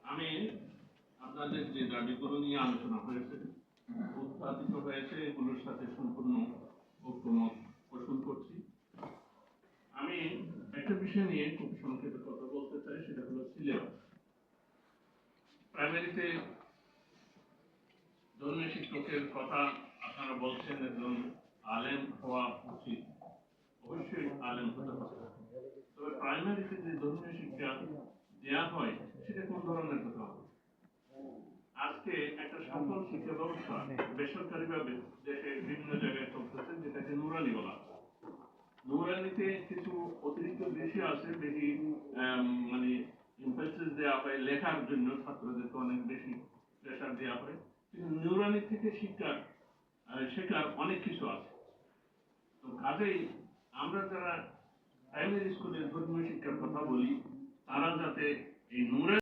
আমি আপনাদের যে দাবিগুলো নিয়ে আলোচনা হয়েছে উত্থাপিত হয়েছে এগুলোর সাথে সম্পূর্ণ ঐক্যমত পোষণ করছি। আমি একটা বিষয় নিয়ে খুব সংক্ষেপে কথা বলতে চাই, সেটা হলো সিলেবাস। প্রাইমারিতে ধর্মীয় শিক্ষকের কথা আপনারা বলছেন, একজন আলেম হওয়া উচিত, অবশ্যই আলেম হতে হবে। তবে প্রাইমারিতে যে ধর্মীয় শিক্ষা দেওয়া হয় সেটা কোন ধরনের হতে হবে? আজকে একটা সফল শিক্ষা ব্যবস্থা বেসরকারি ভাবে দেশের বিভিন্ন জায়গায় চলতেছে, যেটাকে নুরানি বলা হয়। নুরানিতে কিছু অতিরিক্ত বিষয় আছে, বেশি মানে ইম্পেসিস দেওয়া হয় লেখার জন্য, ছাত্রদেরকে অনেক বেশি প্রেশার দেওয়া হয়। কিন্তু নুরানি থেকে শেখার অনেক কিছু আছে। তো কাজেই আমরা যারা প্রাইমারি স্কুলে ধর্মীয় শিক্ষার কথা বলি, তারা যাতে এই নুরানি